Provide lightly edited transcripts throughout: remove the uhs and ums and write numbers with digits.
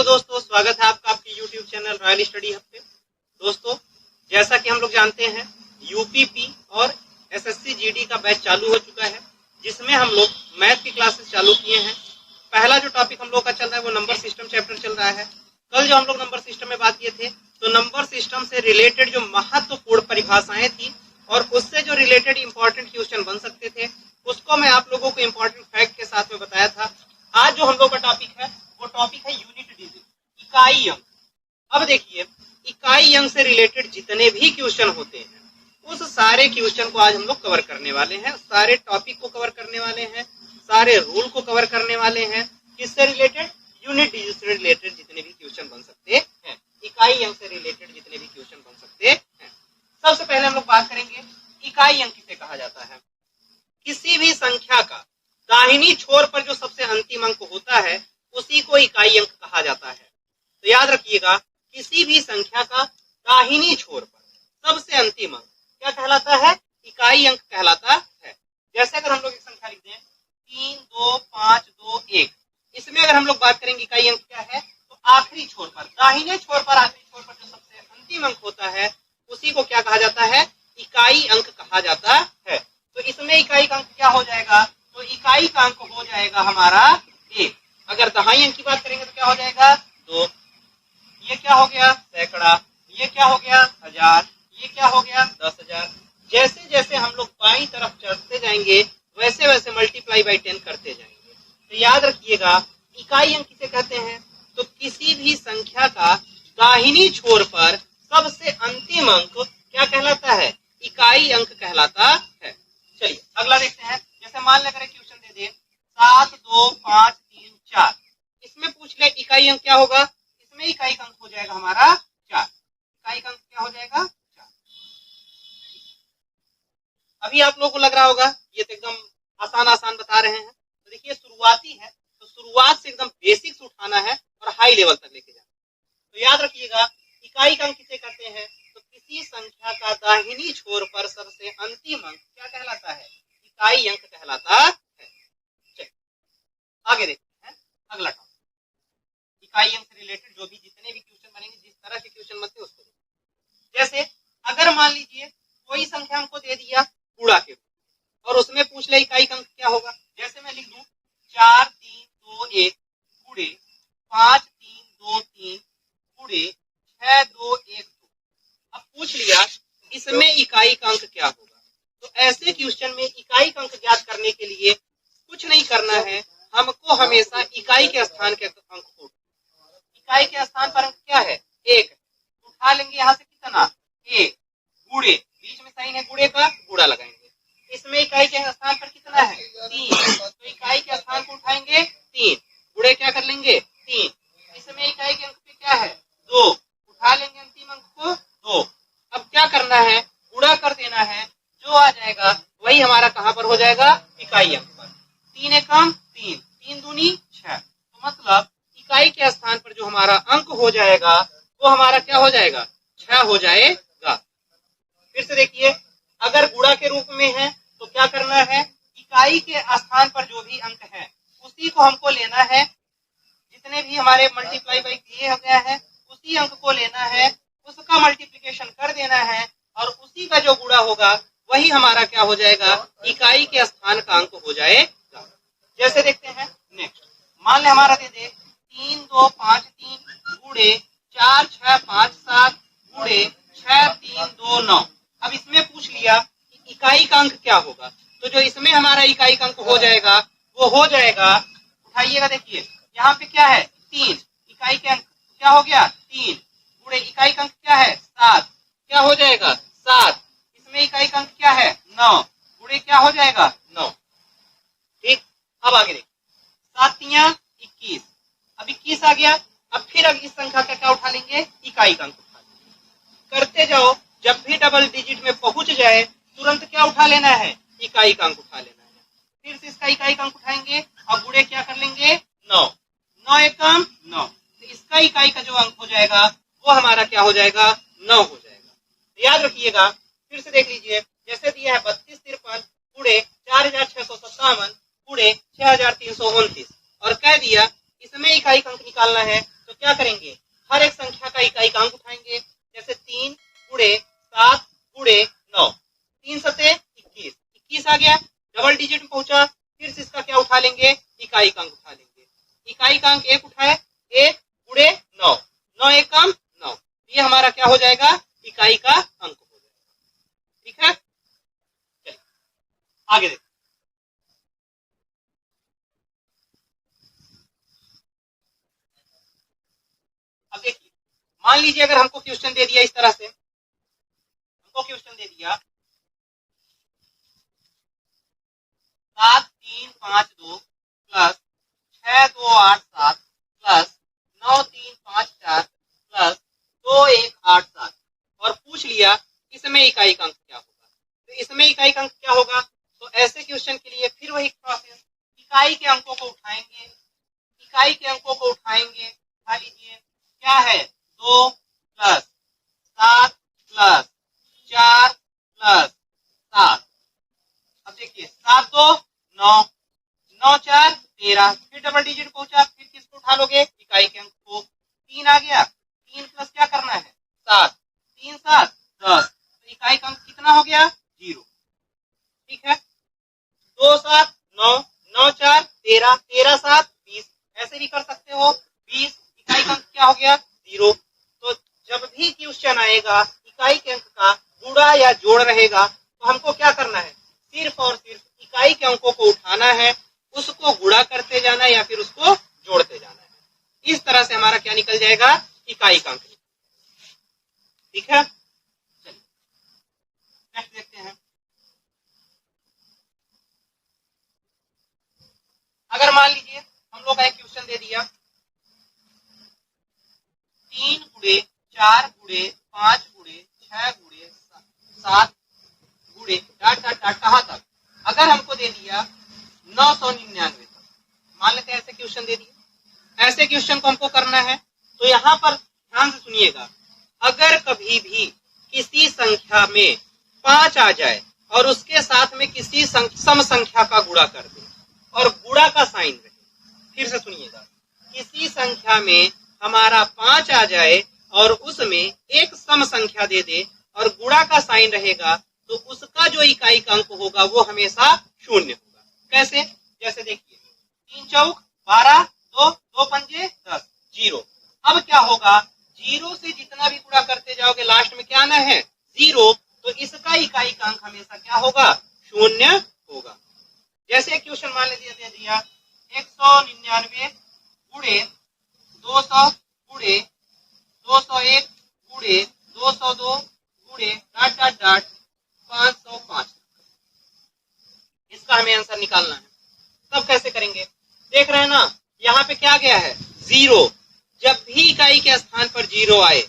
दोस्तों, स्वागत है आपका आपके YouTube channel royal study hub पे। दोस्तों, जैसा कि हम लोग जानते हैं यूपीपी और एसएससी जीडी का बैच चालू हो चुका है, जिसमें हम लोग मैथ की क्लासेस चालू किए हैं। पहला जो टॉपिक हम लोग का चल रहा है वो नंबर सिस्टम चैप्टर चल रहा है। कल जो हम लोग नंबर सिस्टम में बात किए थे, तो नंबर सिस्टम से रिलेटेड जो महत्वपूर्ण परिभाषाएं थी और उससे जो रिलेटेड इंपॉर्टेंट क्वेश्चन बन सकते थे, उसको मैं आप लोगों को इंपॉर्टेंट फैक्ट के साथ में बताया था। आज जो हम लोग का टॉपिक है वो टॉपिक है यूनिट डिजिट, इकाई अंक। अब देखिए, इकाई अंक से रिलेटेड जितने भी क्वेश्चन होते हैं उस सारे क्वेश्चन को आज हम लोग कवर करने वाले हैं, सारे टॉपिक को कवर करने वाले हैं, सारे रूल को कवर करने वाले हैं। किससे रिलेटेड? यूनिट डिजिट से रिलेटेड जितने भी क्वेश्चन बन सकते हैं, इकाई अंक से रिलेटेड जितने भी क्वेश्चन बन सकते हैं। सबसे पहले हम लोग बात करेंगे इकाई अंक किसे कहा जाता है। किसी भी संख्या का दाहिनी छोर पर जो सबसे अंतिम अंक होता है उसी को इकाई अंक कहा जाता है। तो याद रखिएगा, किसी भी संख्या का दाहिनी छोर पर सबसे अंतिम अंक क्या कहलाता है? इकाई अंक कहलाता है। जैसे अगर हम लोग एक संख्या लिख दें 3, 2, 5, 2, 1, इसमें अगर हम लोग बात करेंगे इकाई अंक क्या है, तो आखिरी छोर पर, दाहिने छोर पर, आखिरी छोर पर जो सबसे अंतिम अंक होता है उसी को क्या कहा जाता है? इकाई अंक कहा जाता है। तो इसमें इकाई का अंक क्या हो जाएगा? तो इकाई का अंक हो जाएगा हमारा 1। अगर दहाई अंक की बात करेंगे तो क्या हो जाएगा? 2। ये क्या हो गया? सैकड़ा। ये क्या हो गया? 1000। ये क्या हो गया? 10,000। जैसे जैसे हम लोग बाईं तरफ चढ़ते जाएंगे वैसे वैसे मल्टीप्लाई बाई 10 करते जाएंगे। तो याद रखिएगा, इकाई अंक किसे कहते हैं? तो किसी भी संख्या का दाहिनी छोर पर सबसे अंतिम अंक क्या कहलाता है? इकाई अंक कहलाता है। चलिए अगला देखते हैं। जैसे मान लें अगर क्वेश्चन दे दे 7, 2, 5, 3, 4, इसमें पूछ ले इकाई अंक क्या होगा? इसमें इकाई अंक हो जाएगा हमारा 4। इकाई अंक क्या हो जाएगा? 4। अभी आप लोगों को लग रहा होगा ये तो एकदम आसान आसान बता रहे हैं। तो देखिए, शुरुआती है तो शुरुआत से एकदम बेसिक्स उठाना है और हाई लेवल तक लेके जाना। तो याद रखिएगा, इकाई अंक किसे कहते हैं? तो किसी संख्या का दाहिनी छोर पर सबसे अंतिम अंक क्या कहलाता है? इकाई अंक कहलाता है। चलिए आगे देखते हैं अगला टॉपिक। इकाई अंक से रिलेटेड जो भी जितने भी क्वेश्चन बनेंगे, जिस तरह के क्वेश्चन बनते हैं उसको, जैसे अगर मान लीजिए कोई संख्या हमको दे दिया गुणा के और उसमें पूछ ले इकाई अंक क्या होगा। जैसे मैं लिख दूं 4, 3, 2, 1 गुणे 5, 3, 2, 3 गुणे 6, 2, 1, 2। अब पूछ लिया इसमें इकाई का अंक क्या होगा। तो ऐसे क्वेश्चन में इकाई का अंक ज्ञात करने के लिए कुछ नहीं करना है, हमको हमेशा इकाई के स्थान के अंक को, इकाई के स्थान पर अंक क्या है? 1 उठा लेंगे यहाँ से कितना? 1 गुणे, बीच में साइन है गुणे का, गुणा लगाएंगे। इसमें इकाई के स्थान पर कितना है? 3, तो इकाई के स्थान को उठाएंगे 3, गुणे क्या कर लेंगे? 3। इसमें इकाई के अंक पे क्या है? 2, उठा लेंगे अंतिम अंक को 2। अब क्या करना है? गुणा कर देना है, जो आ जाएगा वही हमारा कहां पर हो जाएगा? इकाई अंक पर। 3 एकम 3, 3 दूनी 6। तो मतलब इकाई के स्थान पर जो हमारा अंक हो जाएगा वो हमारा क्या हो जाएगा? 6 हो जाएगा। फिर से देखिए, अगर गुणा के रूप में है तो क्या करना है? इकाई के स्थान पर जो भी अंक है उसी को हमको लेना है। जितने भी हमारे मल्टीप्लाई बाई दिए गया है उसी अंक को लेना है, उसका मल्टीप्लिकेशन कर देना है और उसी का जो गुणा होगा वही हमारा क्या हो जाएगा? इकाई के स्थान का अंक हो जाएगा। जैसे देखते हैं नेक्स्ट, मान ले हमारा दे दे 3, 2, 5, 3 गुणे 4, 6, 5, 7 गुणे 6, 3, 2, 9। अब इसमें पूछ लिया इकाई का अंक क्या होगा। तो जो इसमें हमारा इकाई का अंक हो जाएगा वो हो जाएगा, उठाइएगा देखिए यहाँ पे क्या है? 3, इकाई के अंक क्या हो गया? 3 गुणे इकाई का अंक क्या है? 7, क्या हो जाएगा? 7। इसमें इकाई का अंक क्या है? 9 गुणे क्या हो जाएगा? 9। ठीक, अब आगे देखिए 7 तियां 21। अब 21 आ गया। अब फिर इस संख्या का क्या उठा लेंगे? इकाई का अंक उठा लेंगे। करते जाओ, जब भी डबल डिजिट में पहुंच जाए तुरंत क्या उठा लेना है? इकाई का अंक उठा लेना है। फिर से इसका इकाई का अंक उठाएंगे और गुणे क्या कर लेंगे? 9, 9 एकम 9। तो इसका इकाई का जो अंक हो जाएगा वो हमारा क्या हो जाएगा? 9 हो जाएगा। तो याद रखिएगा, फिर से देख लीजिए, जैसे दिया है 32, 53 गुणे 4657 गुणे 6329 और कह दिया इसमें इकाई का अंक निकालना है। तो क्या करेंगे, हर एक संख्या का इकाई का अंक उठाएंगे। जैसे 3 गुणे 7 गुणे 9, 3 सते 21, 21 आ गया, डबल डिजिट में पहुंचा। फिर से इसका क्या उठा लेंगे, इकाई का अंक उठा लेंगे। इकाई का अंक 1 उठाए, 1 गुणे 9, 9 एकम 9, ये हमारा क्या हो जाएगा, इकाई का अंक हो जाएगा। ठीक है, चलिए आगे देखते। अब देखिए, मान लीजिए अगर हमको क्वेश्चन दे दिया इस तरह से, हमको क्वेश्चन दे दिया 7 3 5 2 प्लस 6 2 8 7 प्लस 9 3 5 4 प्लस 2 1 8 7 और पूछ लिया इसमें इकाई का अंक क्या होगा। तो इसमें इकाई का अंक क्या होगा, तो ऐसे क्वेश्चन के लिए फिर वही प्रोसेस, इकाई के अंकों को उठाएंगे, इकाई के अंकों को उठाएंगे। उठा लीजिए, क्या है, 2 प्लस 7 प्लस 4 प्लस 7। अब देखिए 7 2 9, 9 4 13, फिर डबल डिजिट पहुंचा, फिर किसको उठा लोगे, इकाई के अंक को। 3 आ गया, 3 प्लस क्या करना है 7, 3 7 10, तो इकाई का अंक कितना हो गया 0। ठीक है, 2 7 9, 9 4 13, 13 7 20, ऐसे भी कर सकते हो 20, इकाई का अंक क्या हो गया 0। तो जब भी क्वेश्चन आएगा इकाई के अंक का गुणा या जोड़ रहेगा तो हमको क्या करना है, सिर्फ और सिर्फ इकाई के अंकों को उठाना है, उसको गुणा करते जाना है या फिर उसको जोड़ते जाना है। इस तरह से हमारा क्या निकल जाएगा, इकाई का अंक। ठीक है, चलिए नेक्स्ट देखते हैं। अगर मान लीजिए हम लोग का एक क्वेश्चन दे दिया 3 गुणे 4 गुणे 5 गुणे 6 गुणे 7 गुणे डाट डाट डाट कहाँ तक, अगर हमको दे दिया 999 तक, मान लेते हैं ऐसे क्वेश्चन दे दिए। ऐसे क्वेश्चन को हमको करना है, तो यहाँ पर ध्यान से सुनिएगा, अगर कभी भी किसी संख्या में 5 आ जाए और उसके साथ में किसी सम संख्या का गुणा कर दे और गुणा का साइन रहे, फिर से सुनिएगा, किसी संख्या में हमारा 5 आ जाए और उसमें एक सम संख्या दे दे और गुणा का साइन रहेगा, तो उसका जो इकाई का अंक होगा वो हमेशा 0 होगा। कैसे, जैसे देखिए 3 चौक 12, 2 2 पंजे 10, 0। अब क्या होगा, 0 से जितना भी गुणा करते जाओगे लास्ट में क्या आना है 0, तो इसका इकाई का अंक हमेशा क्या होगा 0 होगा। जैसे क्वेश्चन मान लीजिए दे दिया 199 गुणे 200 गुणे 201 गुणे 202 गुणे डाट डाट डाट 505, इसका हमें आंसर निकालना है। तब कैसे करेंगे, देख रहे हैं ना, यहाँ पे क्या गया है 0। जब भी इकाई के स्थान पर 0 आए,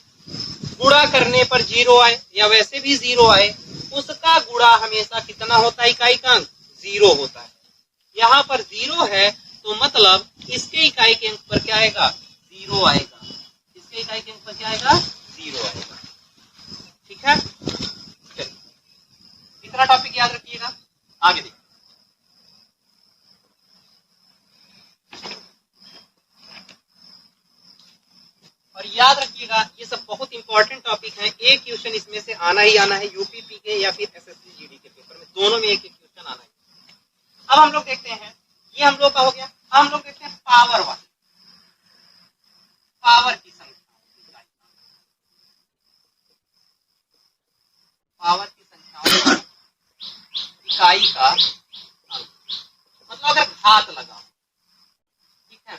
गुणा करने पर 0 आए या वैसे भी 0 आए, उसका गुणा हमेशा कितना होता है, इकाई का अंक 0 होता है। यहाँ पर 0 है तो मतलब इसके इकाई के अंक पर क्या आएगा 0 आएगा, इसके इकाई के अंक पर क्या आएगा 0 आएगा। ठीक है, चलिए इतना टॉपिक याद रखिएगा, आगे देखिए। और याद रखिएगा ये सब बहुत इंपॉर्टेंट टॉपिक है, एक क्वेश्चन इसमें से आना ही आना है, यूपीपी के या फिर एसएससी जीडी के पेपर में, दोनों में एक एक क्वेश्चन आना है। अब हम लोग देखते हैं, ये हम लोग का हो गया। हम लोग देखते हैं पावर वाले, पावर की संख्या, पावर की संख्याओं इकाई का मतलब अगर घात लगाओ, ठीक है,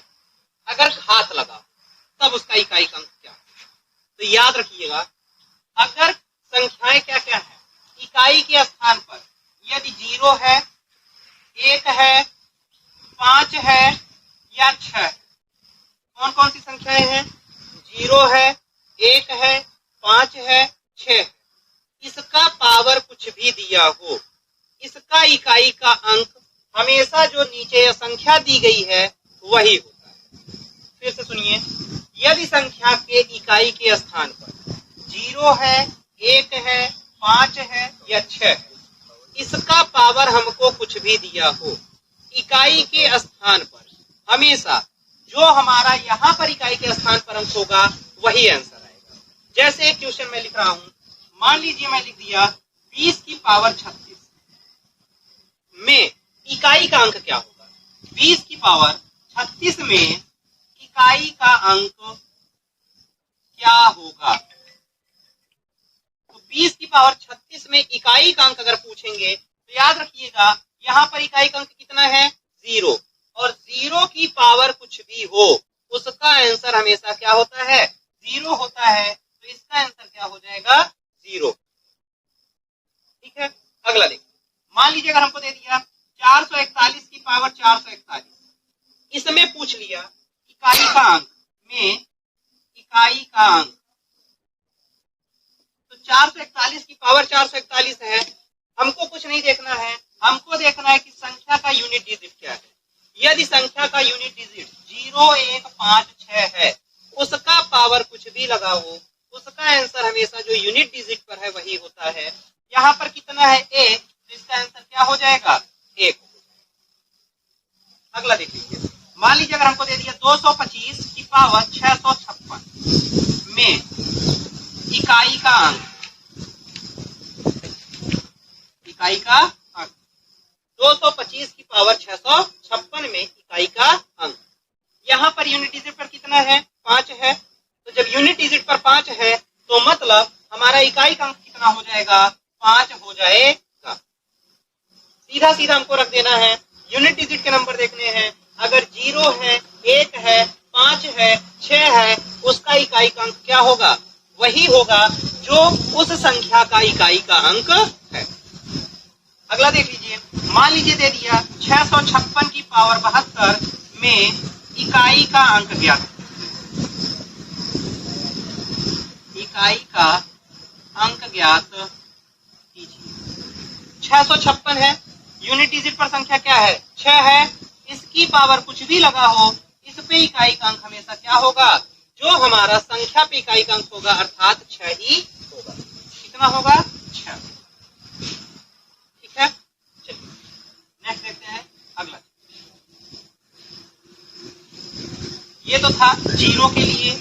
अगर घात लगाओ तब उसका इकाई का अंक क्या है। तो याद रखिएगा, अगर संख्याएं क्या क्या है, इकाई के स्थान पर यदि 0 है, 1 है, 5 है या 6 है, कौन कौन सी संख्याएं हैं, 0 है, 1 है, 5 है, 6 है, इसका पावर कुछ भी दिया हो, इसका इकाई का अंक हमेशा जो नीचे संख्या दी गई है वही होता है। फिर से सुनिए, यदि संख्या के इकाई के स्थान पर 0 है, 1 है, 5 है या 6 है, इसका पावर हमको कुछ भी दिया हो, इकाई के स्थान पर हमेशा जो हमारा यहाँ पर इकाई के स्थान पर अंक होगा वही आंसर आएगा। जैसे एक क्वेश्चन में लिख रहा हूं, मान लीजिए मैं लिख दिया 20 की पावर 36 में इकाई का अंक क्या होगा। 20 की पावर 36 में इकाई का अंक क्या होगा। तो 20 की पावर 36 में इकाई का अंक अगर पूछेंगे तो याद रखिएगा यहाँ पर इकाई का अंक कितना है 0, और 0 की पावर कुछ भी हो उसका आंसर हमेशा क्या होता है 0 होता है। तो इसका आंसर क्या हो जाएगा 0। ठीक है, अगला देखिए, मान लीजिए अगर हमको दे दिया 441 की पावर 441, इसमें पूछ लिया इकाई का अंक में इकाई का अंक। तो 441 की पावर 441 है, हमको कुछ नहीं देखना है, हमको देखना है कि संख्या का यूनिट डिजिट क्या है। यदि संख्या का यूनिट डिजिट 0156 है, उसका पावर कुछ भी लगा हो उसका आंसर हमेशा जो यूनिट डिजिट पर है वही होता है। यहाँ पर कितना है 1, तो इसका आंसर क्या हो जाएगा 1 हो जाएगा। अगला देख लीजिए, मान लीजिए अगर हमको दे दिया 225 की पावर 656 में इकाई का अंक, इकाई का अंक 225 की पावर 656 में इकाई का अंक। यहाँ पर यूनिट डिजिट पर कितना है 5 है, तो जब यूनिट डिजिट पर 5 है तो मतलब हमारा इकाई का अंक कितना हो जाएगा 5 हो जाएगा। सीधा सीधा हमको रख देना है, यूनिट डिजिट के नंबर देखने हैं, अगर 0 है 1 है 5 है 6 है उसका इकाई का अंक क्या होगा वही होगा जो उस संख्या का इकाई का अंक है। अगला देख लीजिए, मान लीजिए दे दिया 656 की पावर 72 में इकाई का अंक ज्ञात, इकाई का अंक ज्ञात कीजिए। 656 है, यूनिट डिजिट पर संख्या क्या है 6 है, इसकी पावर कुछ भी लगा हो इस पे इकाई का अंक हमेशा क्या होगा, जो हमारा संख्या पे इकाई का अंक होगा अर्थात 6 ही होगा। कितना होगा 6। ठीक है, चलिए नेक्स्ट देखते हैं अगला। ये तो था 0 के लिए,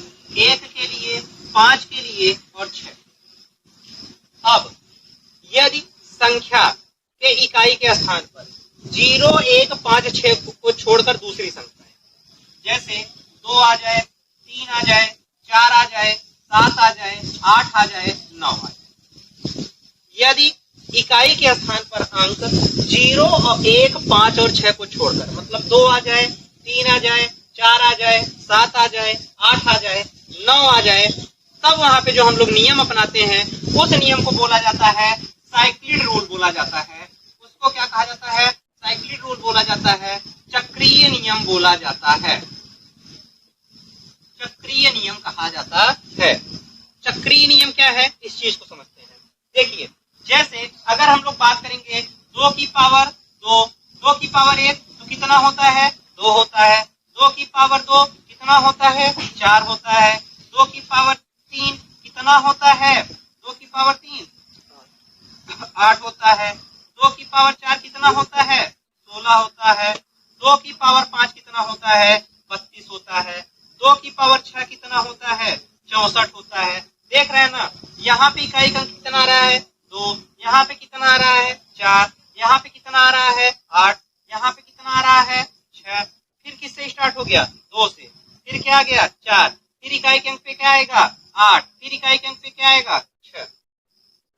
1 के लिए, 5 के लिए और 6। अब यदि संख्या के इकाई के स्थान पर 0, 1, 5, 6 को छोड़कर दूसरी संख्या है, जैसे 2 आ जाए, 3 आ जाए, 4 आ जाए, 7 आ जाए, 8 आ जाए, 9 आ जाए। यदि इकाई के स्थान पर अंक 0 और 1, 5 और 6 को छोड़कर मतलब 2 आ जाए, 3 आ जाए, 4 आ जाए, 7 आ जाए, 8 आ जाए, 9 आ जाए, तब वहां पे जो हम लोग नियम अपनाते हैं उस नियम को बोला जाता है साइक्लिक रूल बोला जाता है। उसको क्या कहा जाता है साइक्लिक रूल बोला जाता है, चक्रीय नियम बोला जाता है, चक्रीय नियम कहा जाता है। चक्रीय नियम क्या है इस चीज को समझते हैं। देखिए, जैसे अगर हम लोग बात करेंगे 2 की पावर 2, 2 की पावर 1 तो कितना होता है 2 होता है, 2 की पावर 2 कितना होता है 4 होता है, 2 की पावर 3 कितना होता है 2 की पावर 3 8 होता है, 2 की पावर 4 कितना होता है 16 होता है, 2 की पावर 5 कितना होता है 32 होता है, 2 की पावर 6 कितना होता है 64 होता है। देख रहे हैं ना, यहाँ पे इकाई का अंक कितना आ रहा है 2, यहाँ पे कितना आ रहा है 4, यहाँ पे कितना आ रहा है 8, यहाँ पे कितना आ रहा है 6। फिर किससे स्टार्ट हो गया 2 से, फिर क्या आ गया 4, फिर इकाई के अंक पे क्या आएगा 8, फिर इकाई के अंक पे क्या आएगा 6।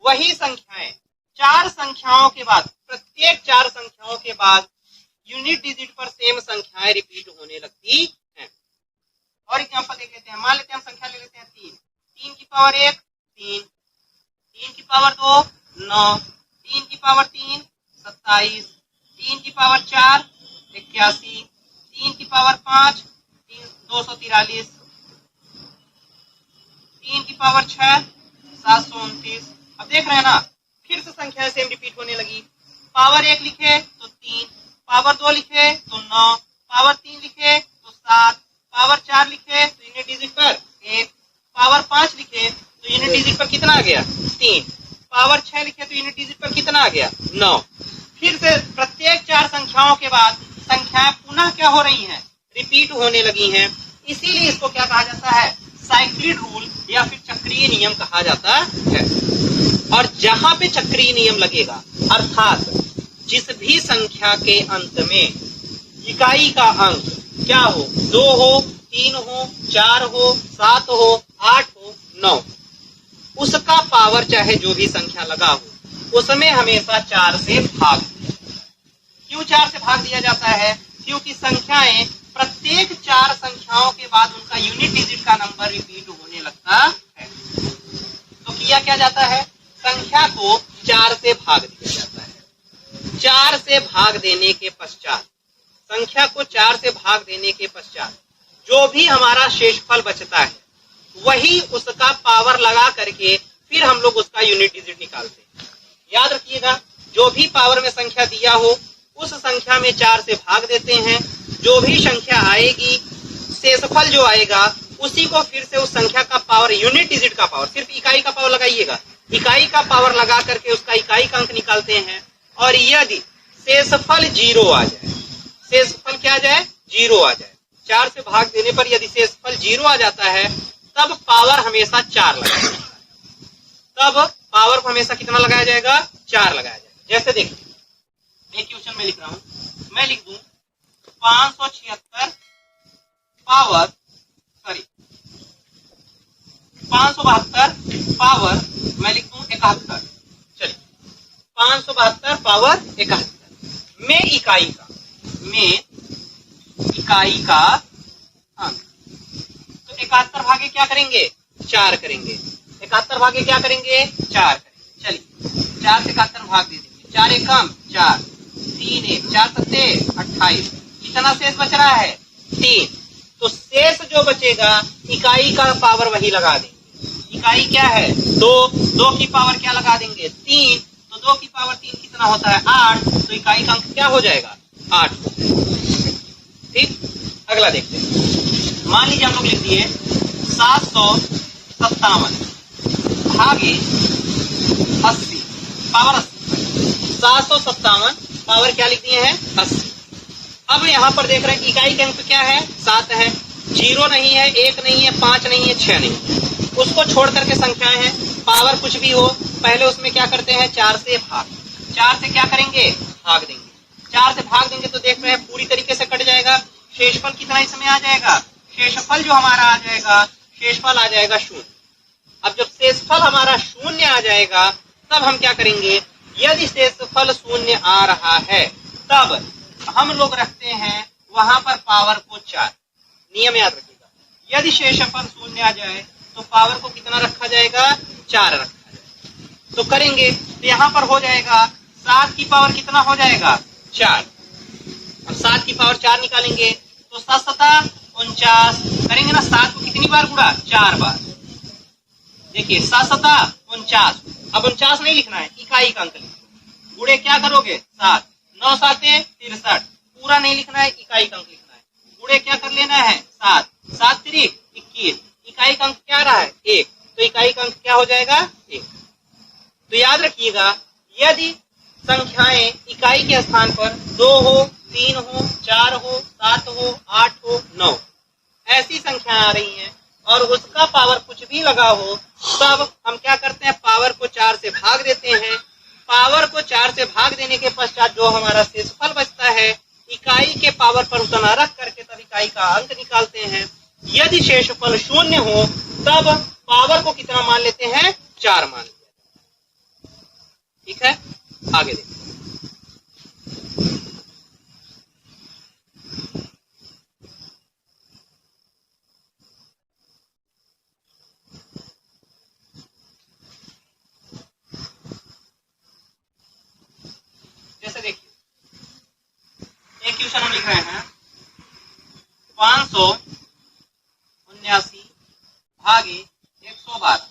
वही संख्याएं 4 संख्याओं के बाद, प्रत्येक 4 संख्याओं के बाद यूनिट डिजिट पर सेम संख्याएं रिपीट होने लगती हैं। और एग्जांपल देख लेते हैं, मान लेते हैं हम संख्या ले लेते हैं 3, 3 की पावर 1 3, 3 की पावर 2 9, 3 की पावर 3 27, 3 की पावर 4 81, 3 की पावर 5 243, 3 की पावर 6 729। अब देख रहे हैं ना, फिर से संख्याएं सेम रिपीट होने लगी। पावर 1 लिखे तो 3, पावर 2 लिखे तो 9, पावर 3 लिखे तो 7, पावर 4 लिखे तो यूनिट डिजिट पर 1, पावर 5 लिखे तो यूनिट डिजिट पर कितना आ गया 3, पावर 6 लिखे तो यूनिट डिजिट पर कितना आ गया 9। फिर से प्रत्येक 4 संख्याओं के बाद संख्याएं पुनः क्या हो रही हैं रिपीट होने होने लगी हैं, इसीलिए इसको क्या कहा जाता है, साइक्लिक रूल या फिर चक्रीय नियम कहा जाता है। और जहां पे चक्रीय नियम लगेगा, अर्थात जिस भी संख्या के अंत में इकाई का अंक क्या हो, 2 हो, 3 हो, 4 हो, 7 हो, 8 हो, 9, उसका पावर चाहे जो भी संख्या लगा हो, उसमें हमेशा 4 से भाग दिया जाता है। क्यों 4 से भाग दिया जाता है? क्योंकि संख्याएं प्रत्येक 4 संख्याओं के बाद उनका यूनिट डिजिट का नंबर रिपीट होने लगता है। तो किया क्या जाता है, संख्या को 4 से भाग दिया जाता है। 4 से भाग देने के पश्चात, संख्या को 4 से भाग देने के पश्चात जो भी हमारा शेषफल बचता है, वही उसका पावर लगा करके फिर हम लोग उसका यूनिट डिजिट निकालते हैं। याद रखिएगा, जो भी पावर में संख्या दिया हो, उस संख्या में 4 से भाग देते हैं। जो भी संख्या आएगी, शेषफल जो आएगा, उसी को फिर से उस संख्या का पावर, यूनिट डिजिट का पावर, सिर्फ इकाई का पावर लगाइएगा, इकाई का पावर लगा करके उसका इकाई का अंक निकालते हैं। और यदि शेषफल 0 आ जाए, शेषफल क्या आ जाए, 0 आ जाए, 4 से भाग देने पर यदि शेषफल 0 आ जाता है, तब पावर हमेशा 4 लगाया जाएगा। तब पावर को हमेशा कितना लगाया जाएगा, 4 लगाया जाएगा। जैसे देखिए, एक क्वेश्चन में लिख रहा हूं, मैं लिख दूं 576 पावर 572 पावर, मैं लिख दूं 71। चलिए, 572 पावर 71 में इकाई का अंक, तो 71 भागे क्या करेंगे, 4 करेंगे। 71 भागे क्या करेंगे, 4 करेंगे। चलिए, 4 से 71 भाग दे देंगे, 4 एक कम 4, 3 1, 4 सत्ते 28, कितना शेष बच रहा है, 3। तो शेष जो बचेगा, इकाई का पावर वही लगा देंगे। इकाई क्या है, 2 की पावर क्या लगा देंगे, 3, तो 2 की पावर 3 कितना होता है, 8, तो इकाई का अंक क्या हो जाएगा, 8। ठीक, अगला देखते हैं। मान लीजिए हम लोग लिख दिए 757 भागे 80 पावर 80, 757 पावर क्या लिख दिए हैं, 80। अब यहाँ पर देख रहे हैं इकाई के अंक क्या है, 7 है, 0 नहीं है, 1 नहीं है, 5 नहीं है, 6 नहीं है, उसको छोड़ करके संख्याएं हैं। पावर कुछ भी हो, पहले उसमें क्या करते हैं, 4 से भाग, 4 से क्या करेंगे, भाग देंगे। 4 से भाग देंगे तो देख रहे हैं पूरी तरीके से कट जाएगा। शेषफल कितना इसमें आ जाएगा, शेषफल जो हमारा आ जाएगा, शेषफल आ जाएगा 0। अब जब शेषफल हमारा 0 आ जाएगा, तब हम क्या करेंगे, यदि शेषफल 0 आ रहा है, तब हम लोग रखते हैं वहां पर पावर को 4। नियम याद रखिएगा, यदि शेषफल 0 आ जाए तो पावर को कितना रखा जाएगा, 4 रखा जाएगा। तो करेंगे तो यहाँ पर हो जाएगा 7 की पावर कितना हो जाएगा, 4। अब 7 की पावर 4 निकालेंगे तो 7 सता 49 करेंगे ना, 7 को कितनी बार गुणा, 4 बार। देखिए 7 सता 49, अब 49 नहीं लिखना है, इकाई का अंक लिखो, गुणे क्या करोगे, 7, 9 साते 63, पूरा नहीं लिखना है, इकाई का अंक लिखना है, गुणे क्या कर लेना है, 7, 7 तिरिक 21, इकाई का अंक क्या रहा है, 1, तो इकाई का अंक क्या हो जाएगा, 1। तो याद रखिएगा, यदि संख्याएं इकाई के स्थान पर 2 हो, 3 हो, 4 हो, 7 हो, 8 हो, 9 ऐसी संख्याएं आ रही हैं और उसका पावर कुछ भी लगा हो, तब हम क्या करते हैं, पावर को 4 से भाग देते हैं। पावर को 4 से भाग देने के पश्चात जो हमारा शेषफल बचता है, इकाई के पावर पर उतना रख करके तब इकाई का अंक निकालते हैं। यदि शेषफल 0 हो, तब पावर को कितना मान लेते हैं, 4 मान लिया। ठीक है, आगे देखिए। जैसे देखिए, एक क्वेश्चन हम लिख रहे हैं 579 भागे 112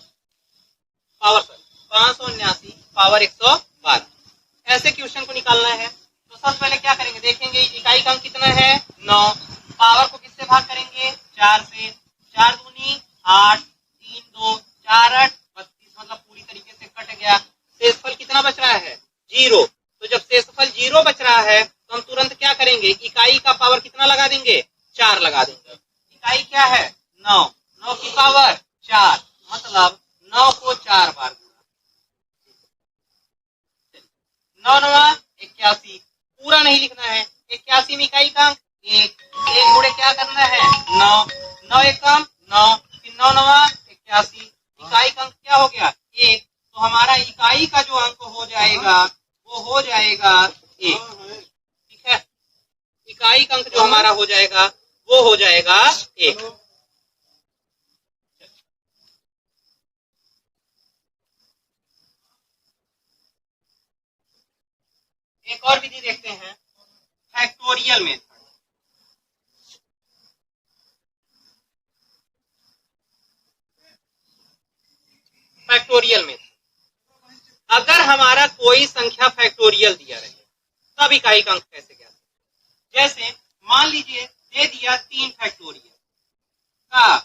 पावर 579 पावर 112, ऐसे क्वेश्चन को निकालना है। तो सबसे पहले क्या करेंगे, देखेंगे इकाई का अंक कितना है, 9, पावर को किससे भाग करेंगे, 4 से, 4 दूनी 8, 3 2 4 8 32, मतलब पूरी तरीके से कट गया। शेषफल कितना बच रहा है, 0। तो जब शेषफल 0 बच रहा है तो हम तुरंत क्या करेंगे, इकाई का पावर कितना लगा देंगे, 4 लगा देंगे। इकाई क्या है 9, 9 की पावर 4, मतलब 9 को 4 बार गुणा, 9 9 81, पूरा नहीं लिखना है, 81 में इकाई का अंक 1, 1 गुणे क्या करना है 9, 9 एकम 9, फिर 9 9 81, इकाई का अंक क्या हो गया 1, तो हमारा इकाई का जो अंक हो जाएगा वो हो जाएगा 1, ठीक है, इकाई का अंक जो हमारा हो जाएगा वो हो जाएगा 1। एक और विधि देखते हैं, फैक्टोरियल मेथड। फैक्टोरियल मेथड, अगर हमारा कोई संख्या फैक्टोरियल दिया रहे तब इकाई का अंक कैसे ज्ञात करें? जैसे मान लीजिए दे दिया 3 फैक्टोरियल का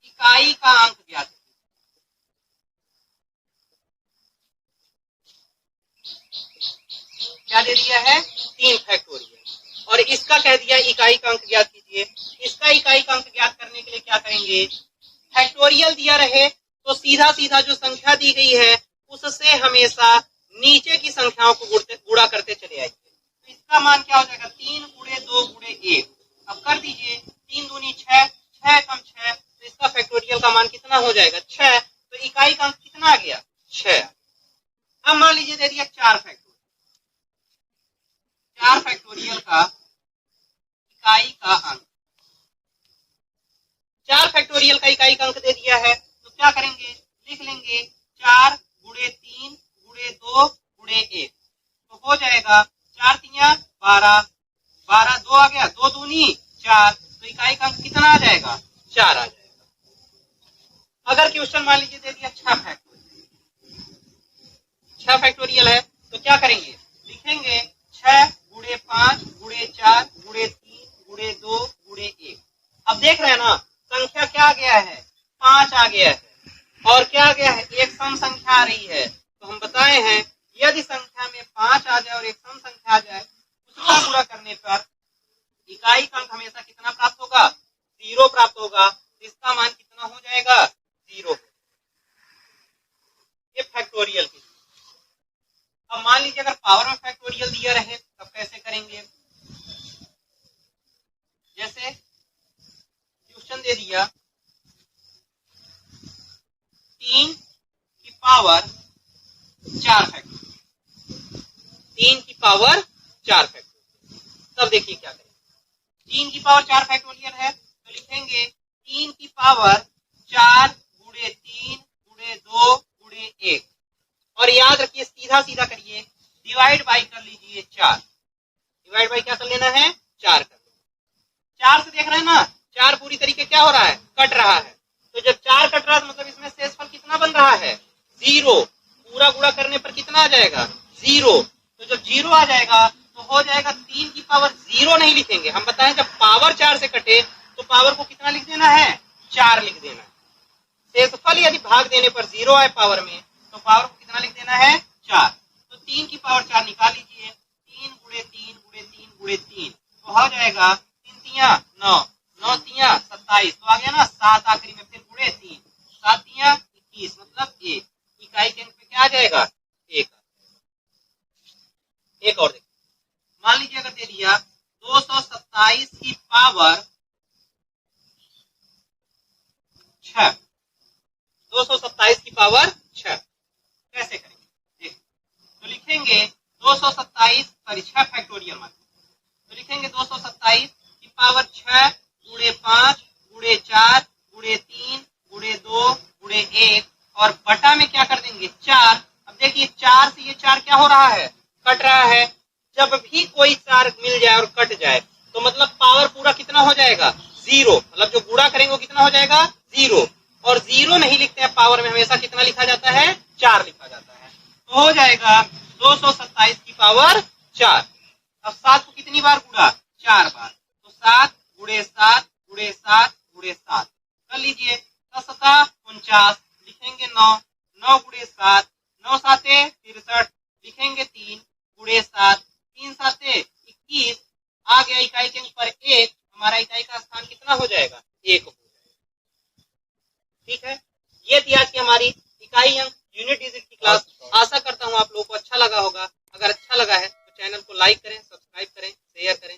इकाई का अंक ज्ञात करें। क्या दे दिया है 3 फैक्टोरियल और इसका कह दिया इकाई का अंक ज्ञात कीजिए। इसका इकाई का अंक ज्ञात करने के लिए क्या करेंगे, फैक्टोरियल दिया रहे तो सीधा सीधा जो संख्या दी गई है उससे हमेशा नीचे की संख्याओं को गुणा करते चले आइए। तो इसका मान क्या हो जाएगा 3 गुणे 2 गुणे 1। अब कर दीजिए 3 दूनी 6, 6 कम 6, तो इसका फैक्टोरियल का मान कितना हो जाएगा 6, तो इकाई का अंक कितना आ गया 6। अब मान लीजिए दे दिया 4 फैक्टोरियल, 4 फैक्टोरियल का इकाई का अंक, 4 फैक्टोरियल का इकाई का अंक दे दिया है तो क्या करेंगे, लिख लेंगे 4 गुणे 3 गुणे 2 गुणे 1, तो हो जाएगा 4 तिया 12, 12 2 आ गया, 2 दूनी 4, तो इकाई का अंक कितना आ जाएगा 4 आ जाएगा। अगर क्वेश्चन मान लीजिए दे दिया 6 फैक्टोरियल है तो क्या करेंगे, लिखेंगे 6 गुणे 5 गुणे 4 गुणे 3 गुणे 2 गुणे 1। अब देख रहे हैं ना संख्या क्या आ गया है 5 आ गया है और क्या आ गया है एक सम संख्या आ रही है। तो हम बताए हैं यदि संख्या में 5 आ जाए और एक सम संख्या आ जाए उसका गुणा करने पर इकाई का अंक हमेशा कितना प्राप्त होगा 0 प्राप्त होगा, इसका मान कितना हो जाएगा 0। ये फैक्टोरियल की। अब मान लीजिए अगर पावर में फैक्टोरियल दिया रहे तब कैसे करेंगे, जैसे क्वेश्चन दे दिया 3 की पावर 4 फैक्टोरियल, 3 की पावर 4 फैक्टोरियल, तब देखिए क्या करेंगे। 3 की पावर 4 फैक्टोरियल है तो लिखेंगे 3 की पावर 4 गुणे 3 गुणे 2 गुणे 1, और याद रखिए सीधा सीधा करिए, डिवाइड बाई कर लीजिए 4, डिवाइड बाई क्या कर लेना है 4 कर लेना। 4 से देख रहे हैं ना 4 पूरी तरीके क्या हो रहा है कट रहा है, तो जब 4 कट रहा है मतलब इसमें शेषफल कितना बन रहा है 0, पूरा गुणा करने पर कितना आ जाएगा 0, तो जब 0 आ जाएगा तो हो जाएगा 3 की पावर 0 नहीं लिखेंगे, हम बताएं जब पावर 4 से कटे तो पावर को कितना लिख देना है 4 लिख देना है। शेषफल यदि भाग देने पर 0 आए पावर में तो पावर को कितना लिख देना है 4, तो 3 की पावर 4 निकाल लीजिए, 3 गुणे 3 गुणे 3 गुणे 3, तो हो जाएगा 3 तिया 9, 9 तिया 27, तो आ गया ना 7 आखिरी में, फिर गुणे 3, 7 तिया 21 मतलब 1, इकाई के अंक पे क्या आ जाएगा 1। एक और देखिए, मान लीजिए अगर दे दिया 227 की पावर 6, 227 की पावर 6 कैसे करेंगे देख, तो लिखेंगे 227 सॉरी 6 फैक्टोरियल मान, तो लिखेंगे 227 की पावर 6 गुणे 5 गुणे 4 गुणे 3 गुणे 2 गुणे 1 और बटा में क्या कर देंगे 4। अब देखिए 4 से ये 4 क्या हो रहा है कट रहा है, जब भी कोई 4 मिल जाए और कट जाए तो मतलब पावर पूरा कितना हो जाएगा 0, मतलब जो गुणा करेंगे वो कितना हो जाएगा 0, और 0 नहीं लिखते हैं पावर में, हमेशा कितना लिखा जाता है 4 लिखा जाता है, तो हो जाएगा 227 की पावर 4। अब 7 को कितनी बार गुणा 4 बार, तो 7 गुणे 7 गुणे 7 गुणे 7 कर लीजिए, 10 7 49, लिखेंगे 9, 9 गुणे 7, 9 7 63, लिखेंगे 3 गुणे 7, 3 7 21, आ गया इकाई के अंक पर 1, हमारा इकाई का स्थान कितना हो जाएगा, 1 हो जाएगा। ठीक है, ये थी आज की हमारी इकाई अंक यूनिट डिजिट की क्लास। आशा करता हूँ आप लोगों को अच्छा लगा होगा। अगर अच्छा लगा है तो चैनल को लाइक करें, सब्सक्राइब करें, शेयर करें।